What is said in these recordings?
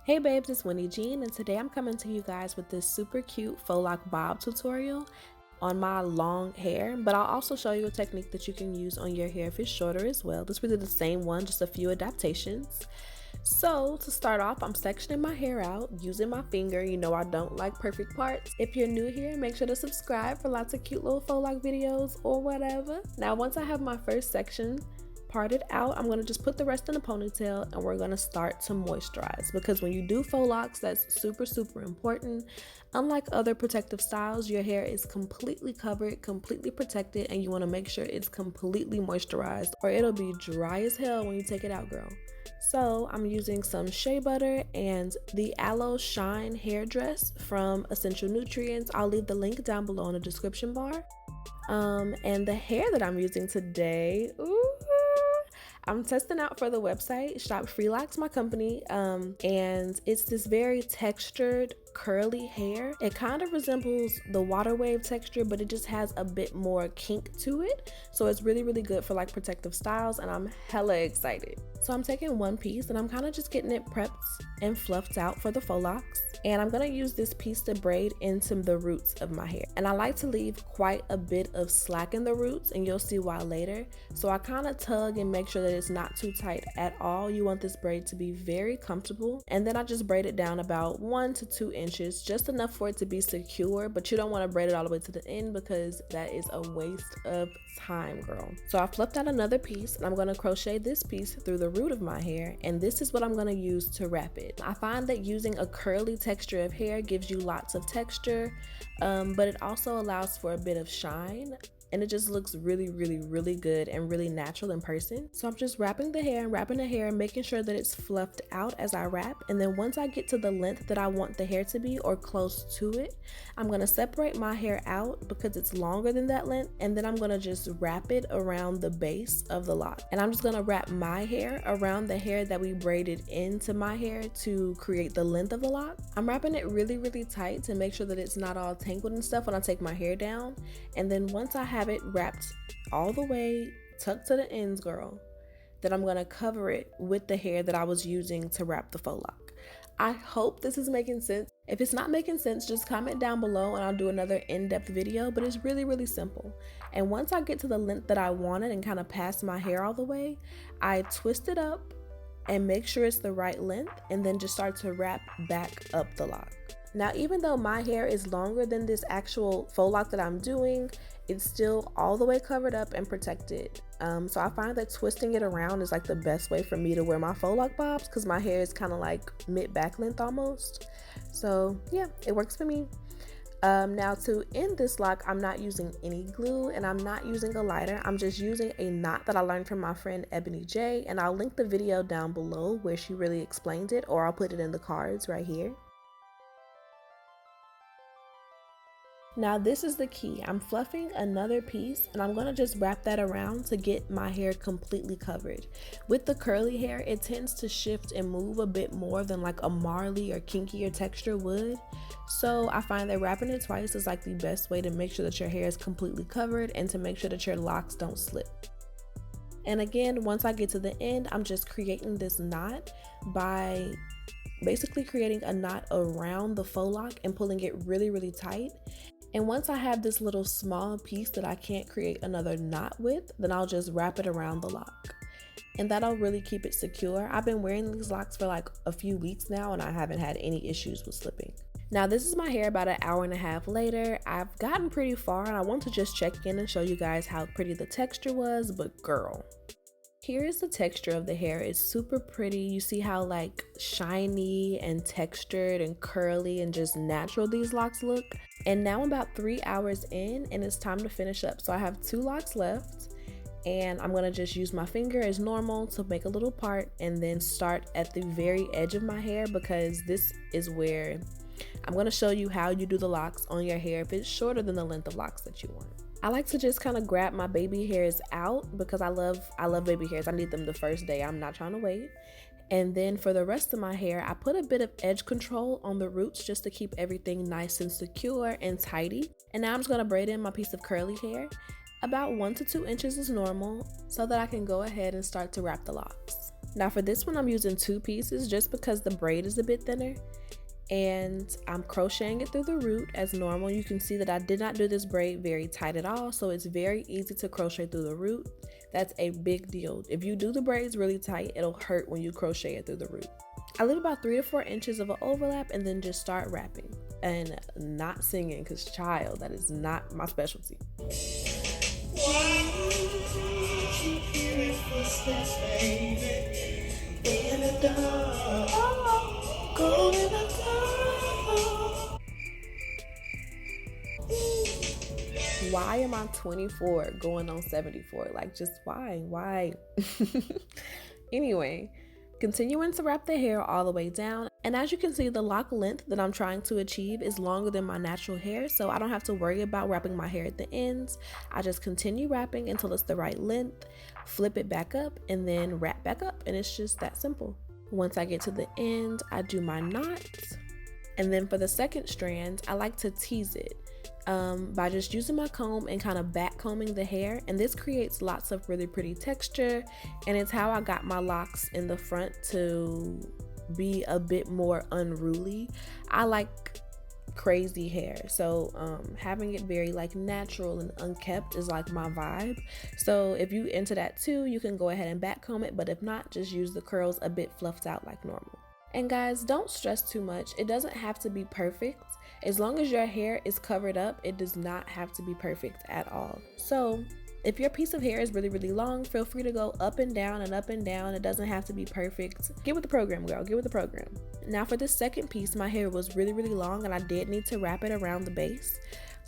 Hey babes, it's Winnie Jean, and today I'm coming to you guys with this super cute Faux Loc Bob tutorial on my long hair, but I'll also show you a technique that you can use on your hair if it's shorter as well. This is really the same one, just a few adaptations. So to start off, I'm sectioning my hair out using my finger. You know I don't like perfect parts. If you're new here, make sure to subscribe for lots of cute little faux loc videos or whatever. Now once I have my first section parted out, I'm going to just put the rest in a ponytail and we're going to start to moisturize, because when you do faux locs, that's super important. Unlike other protective styles, your hair is completely covered, completely protected, and you want to make sure it's completely moisturized or it'll be dry as hell when you take it out, girl. So I'm using some shea butter and the Aloe Shine hair dress from Essential Nutrients. I'll leave the link down below in the description bar. And the hair that I'm using today, I'm testing out for the website Shop Freelocks, my company, and it's this very textured curly hair. It kind of resembles the water wave texture, but it just has a bit more kink to it, so it's really good for like protective styles, and I'm hella excited. So I'm taking one piece and I'm kind of just getting it prepped and fluffed out for the faux locs, and I'm gonna use this piece to braid into the roots of my hair. And I like to leave quite a bit of slack in the roots, and you'll see why later. So I kind of tug and make sure that it's not too tight at all. You want this braid to be very comfortable, and then I just braid it down about 1 to 2 inches, just enough for it to be secure, but you don't want to braid it all the way to the end because that is a waste of time, girl. So I flipped out another piece and I'm going to crochet this piece through the root of my hair, and this is what I'm going to use to wrap it. I find that using a curly texture of hair gives you lots of texture, but it also allows for a bit of shine, and it just looks really good and really natural in person. So I'm just wrapping the hair and making sure that it's fluffed out as I wrap. And then once I get to the length that I want the hair to be, or close to it, I'm gonna separate my hair out because it's longer than that length, and then I'm gonna just wrap it around the base of the lock. And I'm just gonna wrap my hair around the hair that we braided into my hair to create the length of the lock. I'm wrapping it really tight to make sure that it's not all tangled and stuff when I take my hair down. And then once I have it wrapped all the way, tucked to the ends, girl, then I'm gonna cover it with the hair that I was using to wrap the faux loc. I hope this is making sense. If it's not making sense, just comment down below and I'll do another in-depth video, but it's really simple. And once I get to the length that I wanted and kind of pass my hair all the way, I twist it up and make sure it's the right length, and then just start to wrap back up the lock. Now, even though my hair is longer than this actual faux loc that I'm doing, it's still all the way covered up and protected. So I find that twisting it around is like the best way for me to wear my faux loc bobs, because my hair is kind of like mid-back length almost. So yeah, it works for me. Now to end this lock, I'm not using any glue and I'm not using a lighter. I'm just using a knot that I learned from my friend Ebony J, and I'll link the video down below where she really explained it, or I'll put it in the cards right here. Now this is the key. I'm fluffing another piece and I'm going to just wrap that around to get my hair completely covered. With the curly hair, it tends to shift and move a bit more than like a marley or kinkier texture would. So I find that wrapping it twice is like the best way to make sure that your hair is completely covered and to make sure that your locks don't slip. And again, once I get to the end, I'm just creating this knot by basically creating a knot around the faux loc and pulling it really tight. And once I have this little small piece that I can't create another knot with, then I'll just wrap it around the lock. And that'll really keep it secure. I've been wearing these locks for like a few weeks now and I haven't had any issues with slipping. Now this is my hair about an hour and a half later. I've gotten pretty far and I want to just check in and show you guys how pretty the texture was, but girl, here is the texture of the hair. It's super pretty. You see how like shiny and textured and curly and just natural these locks look. And now I'm about 3 hours in and it's time to finish up. So I have 2 locks left and I'm gonna just use my finger as normal to make a little part and then start at the very edge of my hair, because this is where I'm gonna show you how you do the locks on your hair if it's shorter than the length of locks that you want. I like to just kind of grab my baby hairs out because I love baby hairs. I need them the first day. I'm not trying to wait. And then for the rest of my hair, I put a bit of edge control on the roots just to keep everything nice and secure and tidy. And now I'm just going to braid in my piece of curly hair. About 1 to 2 inches is normal, so that I can go ahead and start to wrap the locks. Now for this one, I'm using 2 pieces just because the braid is a bit thinner, and I'm crocheting it through the root as normal. You can see that I did not do this braid very tight at all, so it's very easy to crochet through the root. That's a big deal. If you do the braids really tight, it'll hurt when you crochet it through the root. I leave about 3 to 4 inches of an overlap and then just start wrapping and not singing, because child, that is not my specialty. Why am I 24 going on 74? Like, just why? Anyway, continuing to wrap the hair all the way down. And as you can see, the lock length that I'm trying to achieve is longer than my natural hair, so I don't have to worry about wrapping my hair at the ends. I just continue wrapping until it's the right length, flip it back up, and then wrap back up, and it's just that simple. Once I get to the end, I do my knot, and then for the second strand, I like to tease it by just using my comb and kind of back combing the hair, and this creates lots of really pretty texture, and it's how I got my locks in the front to be a bit more unruly. I like crazy hair, so having it very like natural and unkept is like my vibe. So if you into that too, you can go ahead and back comb it, but if not, just use the curls a bit fluffed out like normal. And guys, don't stress too much. It doesn't have to be perfect. As long as your hair is covered up, it does not have to be perfect at all. So if your piece of hair is really, really long, feel free to go up and down and up and down. It doesn't have to be perfect. Get with the program, girl. Get with the program. Now for this second piece, my hair was really, really long and I did need to wrap it around the base.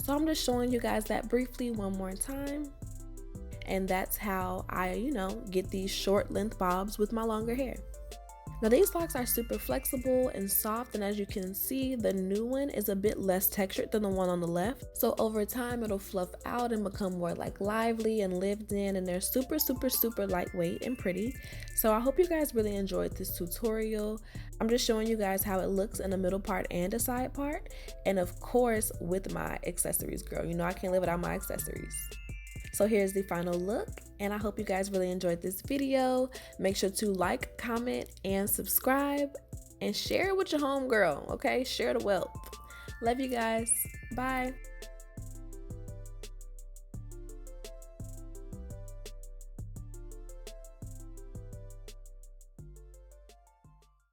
So I'm just showing you guys that briefly one more time. And that's how I, get these short length bobs with my longer hair. Now these locks are super flexible and soft, and as you can see, the new one is a bit less textured than the one on the left. So over time it'll fluff out and become more like lively and lived in, and they're super, super, super lightweight and pretty. So I hope you guys really enjoyed this tutorial. I'm just showing you guys how it looks in the middle part and the side part, and of course with my accessories, girl. I can't live without my accessories. So here's the final look, and I hope you guys really enjoyed this video. Make sure to like, comment, and subscribe, and share it with your homegirl, okay? Share the wealth. Love you guys. Bye.